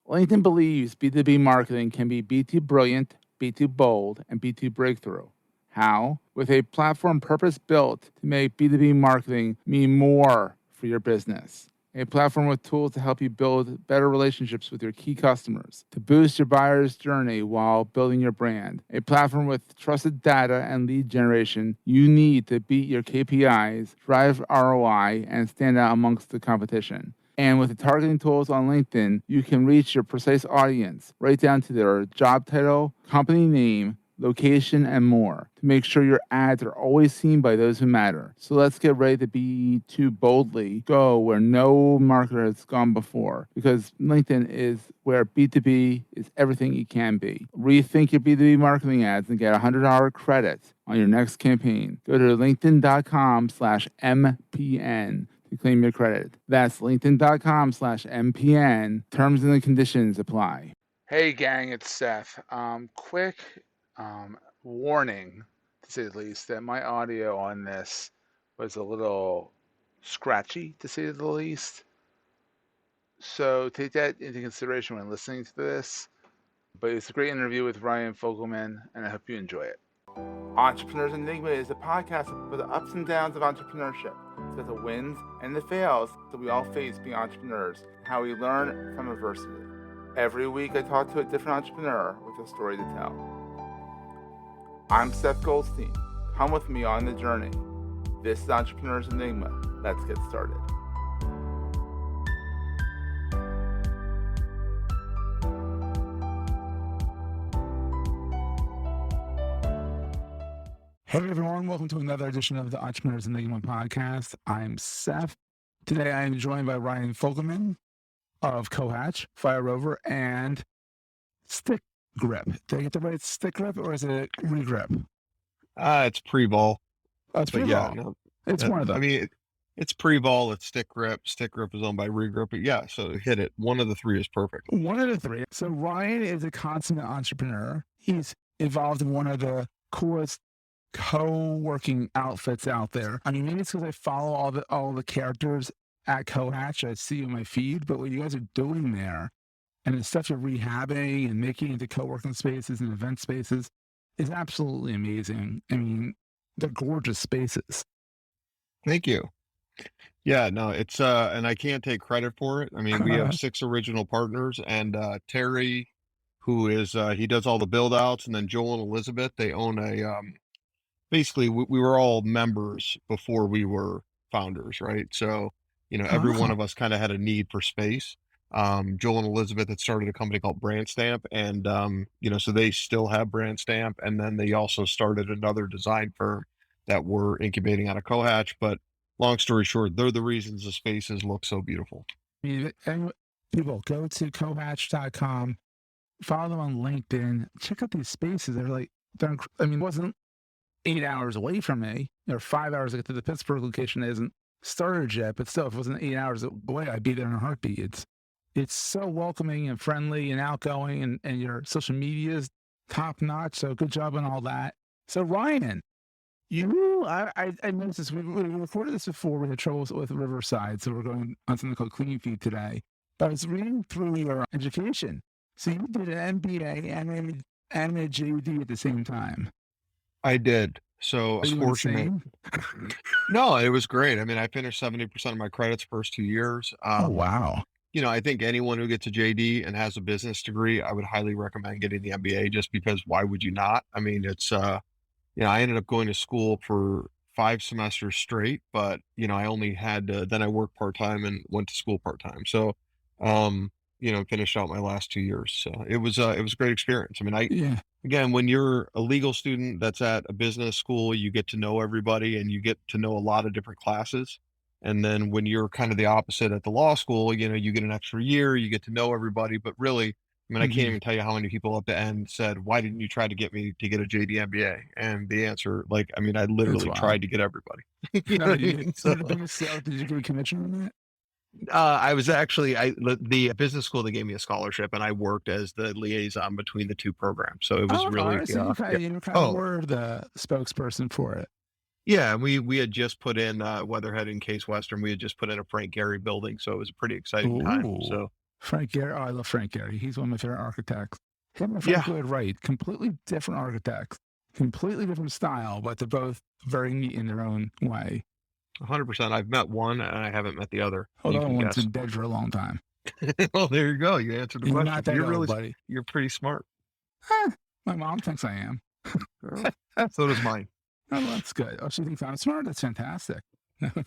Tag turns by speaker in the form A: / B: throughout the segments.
A: LinkedIn believes B2B marketing can be B2 brilliant, B2 bold, and B2 breakthrough. How? With a platform purpose-built to make B2B marketing mean more for your business. A platform with tools to help you build better relationships with your key customers, to boost your buyer's journey while building your brand. A platform with trusted data and lead generation you need to beat your KPIs, drive ROI, and stand out amongst the competition. And with the targeting tools on LinkedIn, you can reach your precise audience right down to their job title, company name, location, and more to make sure your ads are always seen by those who matter. So let's get ready to be too boldly go where no marketer has gone before, because LinkedIn is where B2B is everything it can be. Rethink your B2B marketing ads and get $100 credit on your next campaign. Go to linkedin.com/MPN to claim your credit. That's linkedin.com/MPN. Terms and conditions apply. Hey gang, it's Seth. Quick warning, to say the least, that my audio on this was a little scratchy, to say the least. So take that into consideration when listening to this. But it's a great interview with Ryan Fogelman, and I hope you enjoy it. Entrepreneurs Enigma is a podcast for the ups and downs of entrepreneurship. It's got the wins and the fails that we all face being entrepreneurs, and how we learn from adversity. Every week I talk to a different entrepreneur with a story to tell. I'm Seth Goldstein. Come with me on the journey. This is Entrepreneurs Enigma. Let's get started. Hey everyone, welcome to another edition of the Entrepreneurs Enigma podcast. I'm Seth. Today I am joined by Ryan Fogelman of Cohatch, Fire Rover, and Stick Grip. Did I get the right Stick Grip, or is it Regrip?
B: It's pre-ball.
A: Oh, it's pre-ball.
B: Yeah, no,
A: it's one of them.
B: I mean, it's pre-ball, it's Stick Grip. Stick Grip is owned by Regrip, but yeah, so hit it. One of the three is perfect.
A: One of the three. So Ryan is a consummate entrepreneur. He's involved in one of the coolest co-working outfits out there. I mean, maybe it's because I follow all the characters at Cohatch. I see in my feed, but what you guys are doing there and the stuff you're rehabbing and making into co-working spaces and event spaces is absolutely amazing. I mean, they're gorgeous spaces.
B: Thank you. Yeah, no, it's and I can't take credit for it. I mean, we have 6 original partners, and Terry, who is he does all the build outs, and then Joel and Elizabeth, they own a basically we were all members before we were founders, right? So, you know, every one of us kind of had a need for space. Joel and Elizabeth had started a company called Brand Stamp, and you know, so they still have Brand Stamp, and then they also started another design firm that we're incubating out of Cohatch. But long story short, they're the reasons the spaces look so beautiful.
A: And people go to cohatch.com, follow them on LinkedIn, check out these spaces. It wasn't 8 hours away from me, or 5 hours to get to the Pittsburgh location. It isn't started yet, but still, if it wasn't 8 hours away, I'd be there in a heartbeat. It's so welcoming and friendly and outgoing, and your social media is top notch. So good job on all that. So Ryan, I noticed this. We recorded this before. We had troubles with Riverside, so we're going on something called Clean Feed today. But I was reading through your education. So you did an MBA and a JD at the same time.
B: I did. So I was fortunate. No, it was great. I mean, I finished 70% of my credits first 2 years.
A: Oh, wow.
B: You know, I think anyone who gets a JD and has a business degree, I would highly recommend getting the MBA, just because why would you not? I mean, it's, you know, I ended up going to school for 5 semesters straight, but, you know, I only had to, then I worked part-time and went to school part-time. So, you know, finished out my last 2 years. So it was a great experience. I mean, again, when you're a legal student that's at a business school, you get to know everybody and you get to know a lot of different classes. And then when you're kind of the opposite at the law school, you know, you get an extra year, you get to know everybody. But really, I mean, I can't even tell you how many people at the end said, why didn't you try to get me to get a JD MBA? And the answer, like, I mean, I literally tried to get everybody. You know what I mean?
A: Did you get a commission on that?
B: I was actually, the business school, they gave me a scholarship, and I worked as the liaison between the 2 programs. So it was really,
A: so you kind of were the spokesperson for it.
B: Yeah, we had just put in Weatherhead and Case Western. We had just put in a Frank Gehry building, so it was a pretty exciting time. So
A: Frank Gehry. Oh, I love Frank Gehry. He's one of my favorite architects. Him and
B: Yeah,
A: Frank Lloyd Wright, completely different architects, completely different style, but they're both very neat in their own way.
B: 100%. I've met one and I haven't met the other.
A: Oh, the
B: You
A: other
B: can
A: one's
B: guess.
A: been dead for a long time.
B: Well, there you go. You answered the
A: You're
B: question.
A: not that old, buddy.
B: You're pretty smart.
A: Eh, my mom thinks I am.
B: Well, so does mine.
A: Oh, that's good. Oh, she thinks I'm smart. That's fantastic.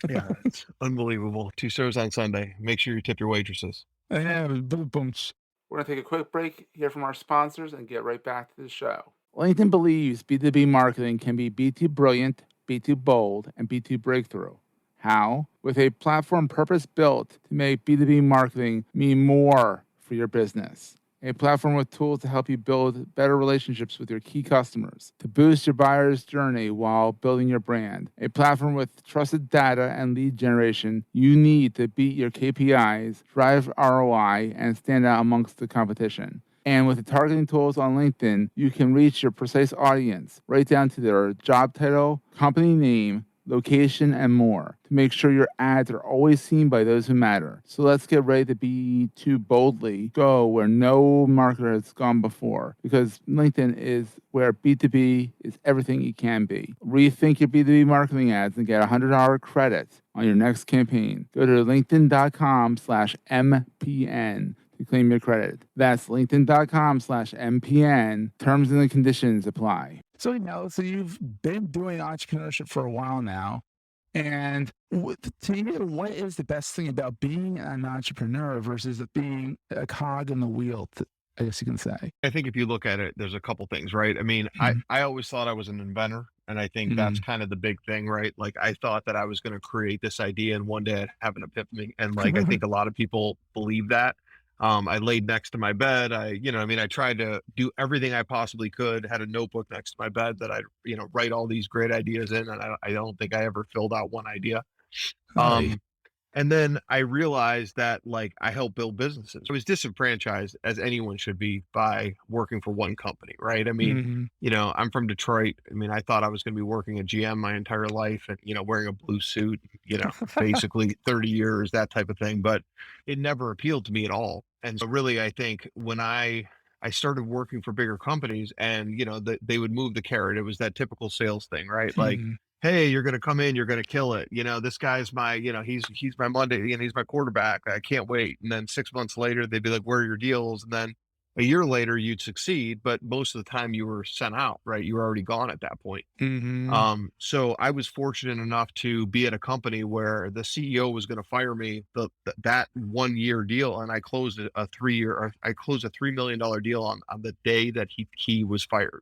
B: Yeah, it's unbelievable. Two serves on Sunday. Make sure you tip your waitresses.
A: Yeah, boom, boom. We're going to take a quick break, hear from our sponsors, and get right back to the show. LinkedIn believes B2B marketing can be B2 brilliant, B2 bold, and B2 breakthrough. How? With a platform purpose built to make B2B marketing mean more for your business. A platform with tools to help you build better relationships with your key customers, to boost your buyer's journey while building your brand. A platform with trusted data and lead generation you need to beat your KPIs, drive ROI, and stand out amongst the competition. And with the targeting tools on LinkedIn, you can reach your precise audience right down to their job title, company name, location, and more to make sure your ads are always seen by those who matter. So let's get ready to be too boldly go where no marketer has gone before, because LinkedIn is where B2B is everything it can be. Rethink your B2B marketing ads and get $100 credit on your next campaign. Go to linkedin.com/MPN to claim your credit. That's linkedin.com/MPN. Terms and conditions apply. So, so you've been doing entrepreneurship for a while now. And to you, what is the best thing about being an entrepreneur versus being a cog in the wheel, I guess you can say?
B: I think if you look at it, there's a couple things, right? I mean, I always thought I was an inventor, and I think that's kind of the big thing, right? Like I thought that I was going to create this idea and one day I'd have an epiphany. And like I think a lot of people believe that. I laid next to my bed. I tried to do everything I possibly could, had a notebook next to my bed that write all these great ideas in. And I don't think I ever filled out one idea.
A: Right.
B: And then I realized that like I help build businesses. I was disenfranchised as anyone should be by working for one company, right? I mean, I'm from Detroit. I mean, I thought I was going to be working at GM my entire life and, wearing a blue suit, basically 30 years, that type of thing, but it never appealed to me at all. And so really, I think when I started working for bigger companies and, they would move the carrot. It was that typical sales thing, right? Like, hey, you're going to come in, you're going to kill it. This guy's my, he's my Monday, he's my quarterback. I can't wait. And then 6 months later, they'd be like, where are your deals? And then a year later, you'd succeed, but most of the time you were sent out, right? You were already gone at that point. So I was fortunate enough to be at a company where the CEO was going to fire me that 1 year deal, and I closed I closed a $3 million deal on the day that he was fired.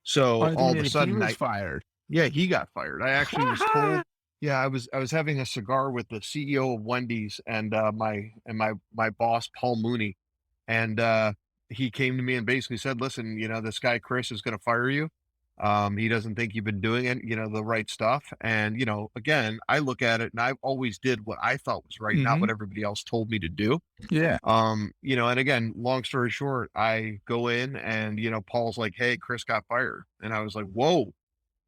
B: So
A: Oh,
B: all of a
A: he
B: sudden,
A: was fired.
B: yeah, he got fired. I actually was told. Yeah, I was having a cigar with the CEO of Wendy's and my boss Paul Mooney, and he came to me and basically said, "Listen, this guy Chris is going to fire you. He doesn't think you've been doing it, the right stuff." And again, I look at it and I always did what I thought was right, not what everybody else told me to do.
A: Yeah.
B: And again, long story short, I go in and Paul's like, "Hey, Chris got fired," and I was like, "Whoa."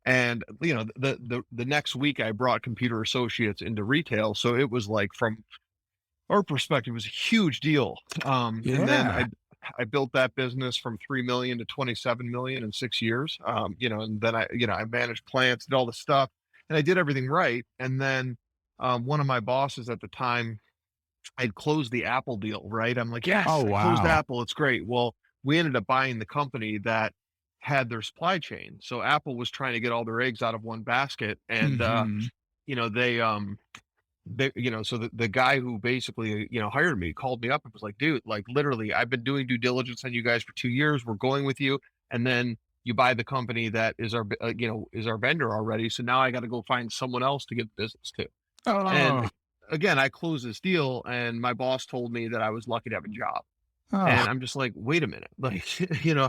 B: And the next week I brought Computer Associates into retail. So it was like from our perspective, it was a huge deal. And then I built that business from 3 million to 27 million in 6 years. And then I managed plants, did all the stuff, and I did everything right. And then one of my bosses at the time, I'd closed the Apple deal, right? I'm like, yes,
A: Oh,
B: I closed
A: wow.
B: Apple. It's great. Well, we ended up buying the company that had their supply chain. So Apple was trying to get all their eggs out of one basket. And, you know, so the guy who basically, hired me called me up and was like, dude, like literally, I've been doing due diligence on you guys for 2 years. We're going with you. And then you buy the company that is our vendor already. So now I got to go find someone else to give business to. And
A: Oh,
B: again, I closed this deal and my boss told me that I was lucky to have a job.
A: oh,
B: And I'm just like, wait a minute, like,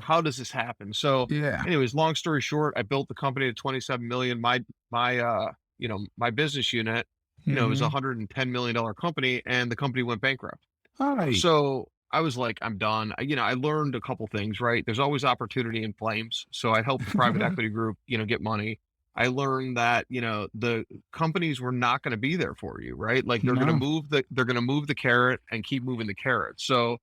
B: how does this happen? So
A: yeah.
B: anyways, long story short, I built the company to 27 million. My business unit, it was a $110 million company and the company went bankrupt.
A: Hi.
B: So I was like, I'm done. I learned a couple things, right? There's always opportunity in flames. So I helped the private equity group, get money. I learned that, the companies were not going to be there for you, right? Like
A: No.
B: they're going to move the carrot and keep moving the carrot. So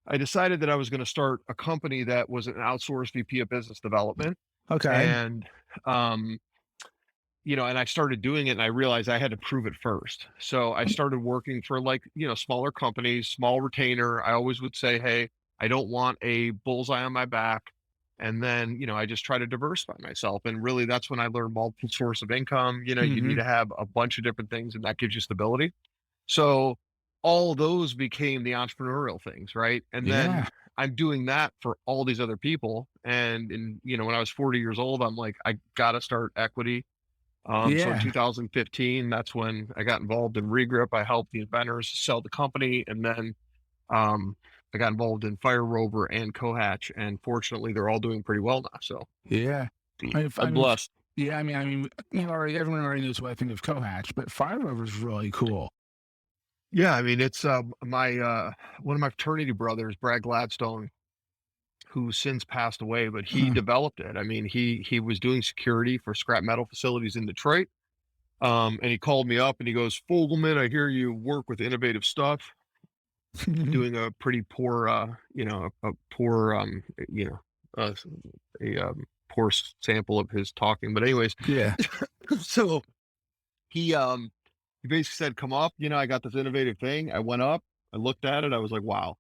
B: I decided that I was going to start a company that was an outsourced VP of business development.
A: Okay.
B: And, um, and I started doing it and I realized I had to prove it first. So I started working for like, smaller companies, small retainer. I always would say, hey, I don't want a bullseye on my back. And then, I just try to diversify myself. And really that's when I learned multiple source of income. You need
A: Hmm.
B: to have a bunch of different things and that gives you stability. So all those became the entrepreneurial things, right? And then
A: Yeah.
B: I'm doing that for all these other people. When I was 40 years old, I'm like, I got to start equity. So in
A: Yeah.
B: 2015, that's when I got involved in Regrip. I helped the inventors sell the company, and then um, I got involved in Fire Rover and Cohatch, and fortunately, they're all doing pretty well now. So
A: Yeah. I
B: I'm
A: mean,
B: blessed.
A: yeah. Everyone already knows what I think of Cohatch, but Fire Rover is really cool.
B: Yeah, I mean, it's my one of my fraternity brothers, Brad Gladstone, who since passed away, but he
A: Uh,
B: developed it. I mean, he was doing security for scrap metal facilities in Detroit. And he called me up and he goes, Fogelman, I hear you work with innovative stuff. Doing a pretty poor, a poor, uh, a poor sample of his talking. But anyways,
A: yeah.
B: so he he basically said, "Come up, I got this innovative thing." I went up, I looked at it, I was like, "Wow."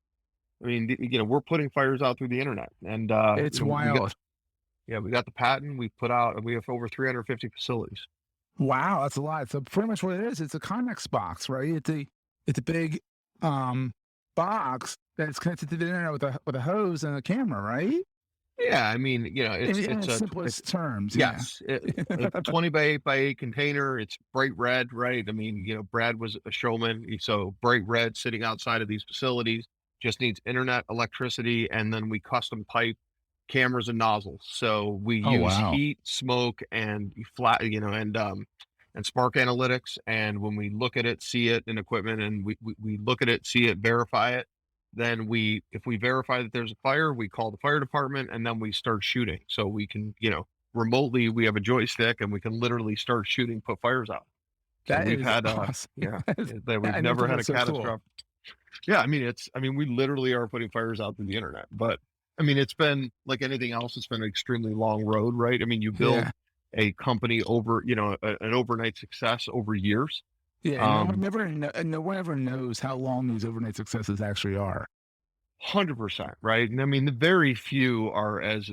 B: I mean, we're putting fires out through the internet, and
A: It's
B: we got
A: wild.
B: we got the patent. We have over 350 facilities.
A: Wow, that's a lot. So pretty much what it is, it's a Connex box, right? It's a big um box that's connected to the internet with a hose and a camera, right?
B: Yeah, I mean,
A: In its simplest terms, yeah.
B: yes, a 20 by 8 by 8 container. It's bright red, right? I mean, Brad was a showman, so bright red sitting outside of these facilities just needs internet, electricity, and then we custom pipe cameras and nozzles. So we
A: Oh
B: use
A: wow.
B: heat, smoke, and flat, and spark analytics. And when we look at it, see it in equipment, and we look at it, see it, verify it, then if we verify that there's a fire, we call the fire department and then we start shooting. So we can, remotely, we have a joystick and we can literally start shooting, put fires out. So
A: That
B: we've
A: is
B: had,
A: awesome.
B: we've
A: I never
B: never
A: thought
B: had a
A: that's so cool.
B: catastrophic. Yeah. We literally are putting fires out through the internet, but I mean, it's been like anything else. It's been an extremely long road, right? I mean, you build
A: Yeah.
B: a company over, an overnight success over years.
A: Yeah.
B: Um,
A: No one ever knows how long these overnight successes actually are.
B: 100%, right? And I mean, the very few are as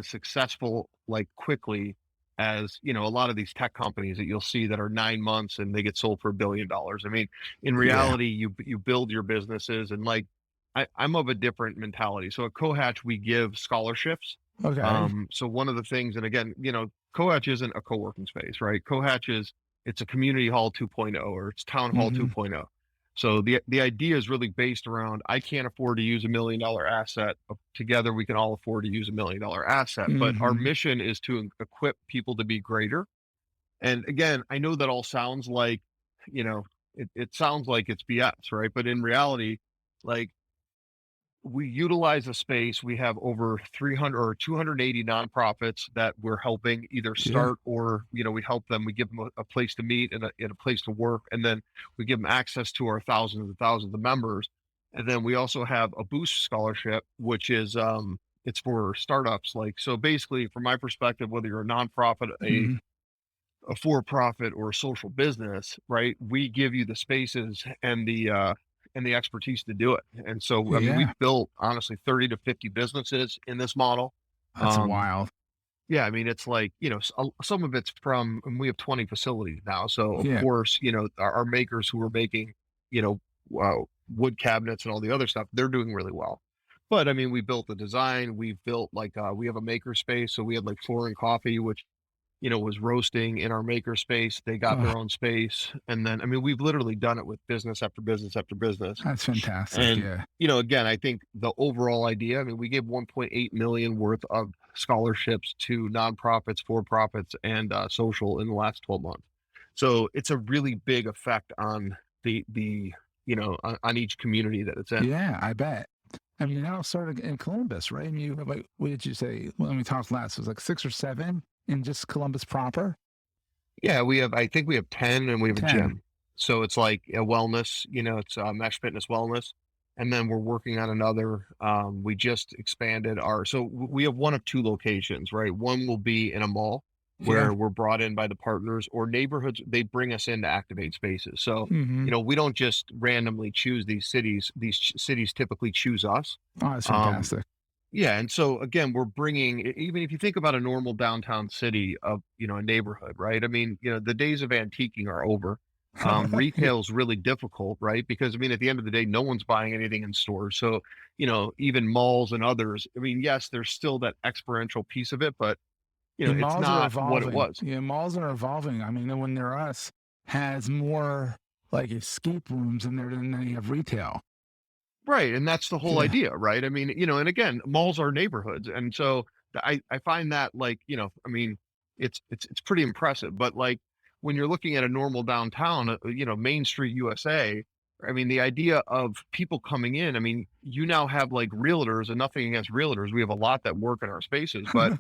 B: successful like quickly as a lot of these tech companies that you'll see that are 9 months and they get sold for $1 billion. I mean, in
A: Yeah.
B: reality, you build your businesses and like I'm of a different mentality. So at Cohatch, we give scholarships.
A: Okay.
B: So one of the things, and again, Cohatch isn't a co-working space, right? Cohatch it's a community hall 2.0 or it's town hall
A: Hmm.
B: 2.0. So the idea is really based around I can't afford to use $1 million asset. Together, we can all afford to use $1 million asset. But our
A: Hmm.
B: mission is to equip people to be greater. And again, I know that all sounds like, it sounds like it's BS, right? But in reality, like we utilize a space. We have over 300 or 280 nonprofits that we're helping either
A: Yeah.
B: start or, we help them. We give them a place to meet and a place to work. And then we give them access to our thousands and thousands of members. And then we also have a boost scholarship, which is, it's for startups. Like, so basically from my perspective, whether you're a nonprofit,
A: Hmm.
B: a for-profit or a social business, right? We give you the spaces and the expertise to do it. And so, I mean,
A: Yeah.
B: we've built honestly 30 to 50 businesses in this model.
A: That's
B: Um,
A: wild.
B: yeah, I mean, it's like, some of it's from, and we have 20 facilities now. So of
A: Yeah.
B: course, our makers who are making, you know, wood cabinets and all the other stuff, they're doing really well. But I mean, we built the design, we've built like, we have a maker space. So we had like Floor and Coffee, which was roasting in our maker space. They got
A: Oh,
B: their own space. And then, I mean, we've literally done it with business after business after business.
A: that's fantastic.
B: And,
A: Yeah.
B: again, I think the overall idea, I mean, we gave 1.8 million worth of scholarships to nonprofits, for profits, and social in the last 12 months. So it's a really big effect on on each community that it's in.
A: Yeah, I bet. I mean, it all started in Columbus, right? I mean, you have like, what did you say? When we talked last, it was like 6 or 7. in just Columbus proper?
B: Yeah, I think we have 10 and we have a
A: 10.
B: gym. So it's like a wellness, it's Mesh Fitness Wellness. And then we're working on another. We just expanded we have one of two locations, right? One will be in a mall
A: Yeah.
B: where we're brought in by the partners or neighborhoods. They bring us in to activate spaces. So,
A: Mm-hmm.
B: we don't just randomly choose these cities. These cities typically choose us.
A: Oh, that's
B: Um,
A: fantastic.
B: yeah, and so again, we're bringing even if you think about a normal downtown city of, a neighborhood, right? I mean, the days of antiquing are over.
A: Yeah.
B: Retail is really difficult, right? Because I mean, at the end of the day, no one's buying anything in stores. So, even malls and others, I mean, yes, there's still that experiential piece of it, but
A: Yeah,
B: it's
A: malls are
B: not what it
A: evolving.
B: was.
A: Yeah, malls are evolving. I mean, when they're us, has more like escape rooms in there than they have retail.
B: Right, and that's the whole
A: Yeah.
B: idea, right? I mean, and again, malls are neighborhoods, and so I find that like, I mean, it's pretty impressive. But like when you're looking at a normal downtown, Main Street, USA, I mean, the idea of people coming in, I mean, you now have like realtors, and nothing against realtors, we have a lot that work in our spaces, but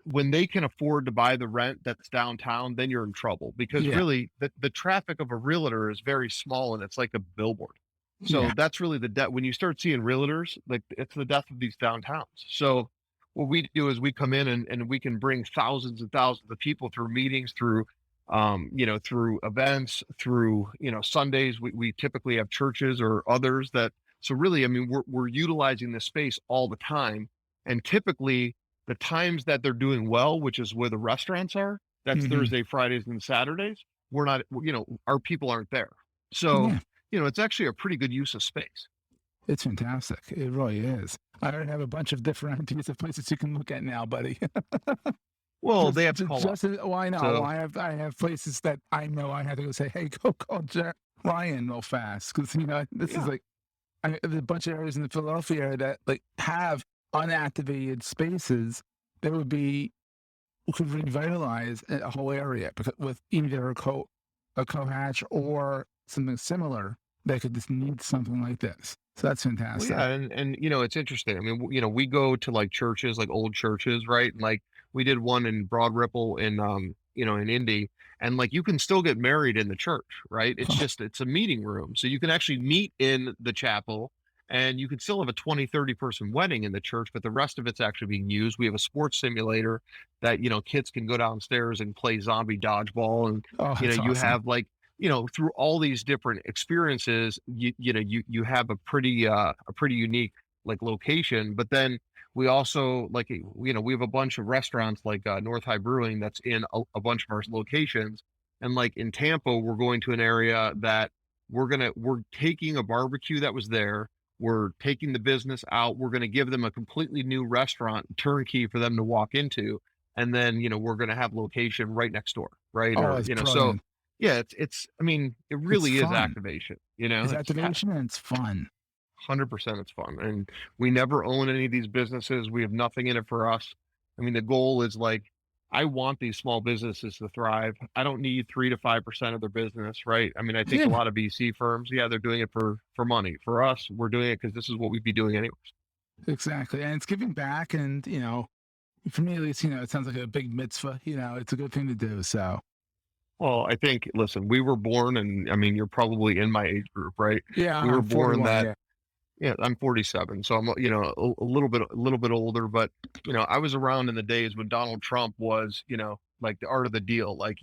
B: when they can afford to buy the rent that's downtown, then you're in trouble because
A: Yeah.
B: really the traffic of a realtor is very small and it's like a billboard.
A: Yeah.
B: So that's really the death. When you start seeing realtors, like it's the death of these downtowns. So what we do is we come in and we can bring thousands and thousands of people through meetings, through events, through, Sundays. We typically have churches or others that, so really, I mean, we're utilizing this space all the time. And typically the times that they're doing well, which is where the restaurants are, that's
A: Hmm.
B: Thursday, Fridays, and Saturdays. We're not, our people aren't there. So,
A: Yeah.
B: it's actually a pretty good use of space.
A: It's fantastic. It really is. I already have a bunch of different ideas of places you can look at now, buddy.
B: Well,
A: just,
B: they have to call
A: just,
B: us.
A: well, I know.
B: So
A: I have places that I know I have to go say, hey, go call Ryan real fast. Cause this is
B: yeah,
A: like, there's a bunch of areas in the Philadelphia area that like have unactivated spaces that could revitalize a whole area because with either a Cohatch or something similar that could just need something like this. So that's
B: well,
A: fantastic.
B: yeah, and it's interesting. I mean, we go to like churches, like old churches, right? And like we did one in Broad Ripple in Indy, and like you can still get married in the church, right? It's a meeting room, so you can actually meet in the chapel. And you can still have a 20, 30 person wedding in the church, but the rest of it's actually being used. We have a sports simulator that, kids can go downstairs and play zombie dodgeball. And,
A: Oh, that's
B: you
A: awesome.
B: have like, through all these different experiences, you have a pretty unique like location. But then we also like, we have a bunch of restaurants like North High Brewing that's in a bunch of our locations. And like in Tampa, we're going to an area that we're taking a barbecue that was there. We're taking the business out. We're going to give them a completely new restaurant turnkey for them to walk into. And then, we're going to have location right next door. Right.
A: Oh,
B: Or,
A: it's
B: so
A: brilliant.
B: yeah, I mean, it
A: It's
B: really is
A: fun.
B: activation,
A: It's
B: it's
A: activation and it's fun.
B: 100% it's fun. And we never own any of these businesses. We have nothing in it for us. I mean, the goal is like, I want these small businesses to thrive. I don't need 3 to 5% of their business, right? I mean, I think a
A: Yeah,
B: lot of VC firms, yeah, they're doing it for money. For us, we're doing it because this is what we'd be doing anyways.
A: exactly. And it's giving back. And, for me at least, it sounds like a big mitzvah. It's a good thing to do. So,
B: Well, I think, listen, we were born, and I mean, you're probably in my age group, right?
A: yeah,
B: We were
A: I'm
B: born
A: 41.
B: that,
A: Yeah.
B: yeah, I'm 47, so I'm, a little bit older, but I was around in the days when Donald Trump was, like the art of the deal, like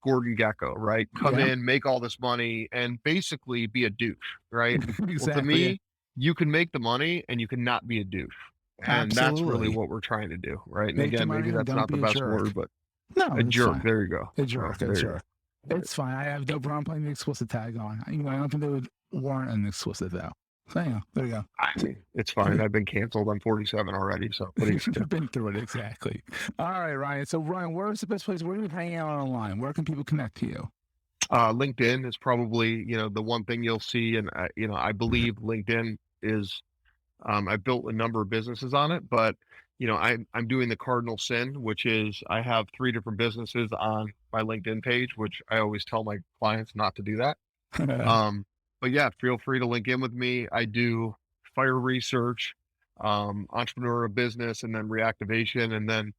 B: Gordon Gekko, right? Come
A: Yeah.
B: in, make all this money, and basically be a douche, right? Well, to
A: Exactly. Yeah.
B: me, you can make the money and you cannot be a douche, and that's really
A: Absolutely.
B: what we're trying to do, right? And
A: Make the
B: again, maybe
A: money and
B: that's
A: don't
B: not the
A: be a
B: best
A: jerk.
B: word, but
A: No,
B: a
A: it's
B: jerk.
A: fine.
B: There you go.
A: A
B: Oh,
A: jerk. A
B: there you
A: jerk.
B: go.
A: It's fine. I have no problem putting the explicit tag on. I don't think they would warrant an explicit though. So there you go.
B: I mean, it's fine. I've been canceled. I'm 47 already, so what do you do?
A: You've been through it exactly. All right, Ryan. So Ryan, where's the best place? Where do you hang out online? Where can people connect to you?
B: LinkedIn is probably, the one thing you'll see. And, I believe LinkedIn is, I built a number of businesses on it, but, I'm doing the cardinal sin, which is I have 3 different businesses on my LinkedIn page, which I always tell my clients not to do that. Um, but yeah, feel free to link in with me. I do fire research, entrepreneurial business, and then reactivation. And then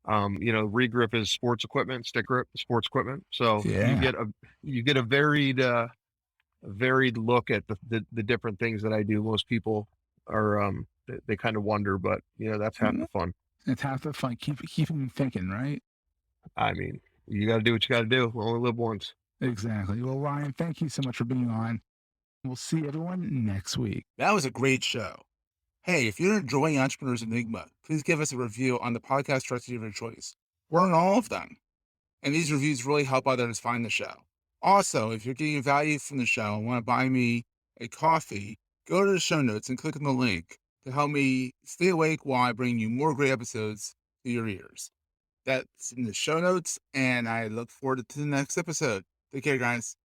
B: Regrip is sports equipment, stick grip, sports equipment. So
A: Yeah.
B: you get a varied look at the different things that I do. Most people are, they kind of wonder, but that's half the fun.
A: It's half the fun. Keep them thinking, right?
B: I mean, you got to do what you got to do. We only live once.
A: Exactly. Well, Ryan, thank you so much for being on. We'll see everyone next week.
C: That was a great show. Hey, if you're enjoying Entrepreneurs Enigma, please give us a review on the podcast directory of your choice. We're on all of them. And these reviews really help others find the show. Also, if you're getting value from the show and want to buy me a coffee, go to the show notes and click on the link to help me stay awake while I bring you more great episodes to your ears. That's in the show notes, and I look forward to the next episode. Take care, guys.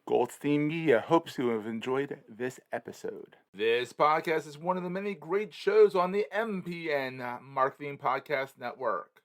A: Goldstein Media hopes you have enjoyed this episode. This podcast is one of the many great shows on the MPN Marketing Podcast Network.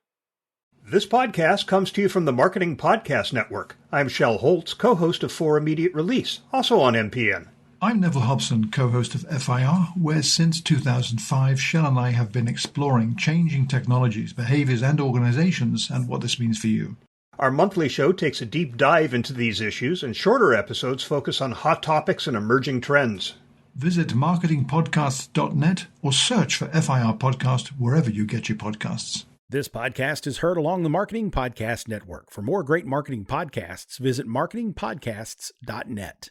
D: This podcast comes to you from the Marketing Podcast Network. I'm Shel Holtz, co-host of For Immediate Release, also on MPN.
E: I'm Neville Hobson, co-host of FIR, where since 2005, Shel and I have been exploring changing technologies, behaviors, and organizations, and what this means for you.
D: Our monthly show takes a deep dive into these issues, and shorter episodes focus on hot topics and emerging trends.
E: Visit marketingpodcasts.net or search for FIR Podcast wherever you get your podcasts.
F: This podcast is heard along the Marketing Podcast Network. For more great marketing podcasts, visit marketingpodcasts.net.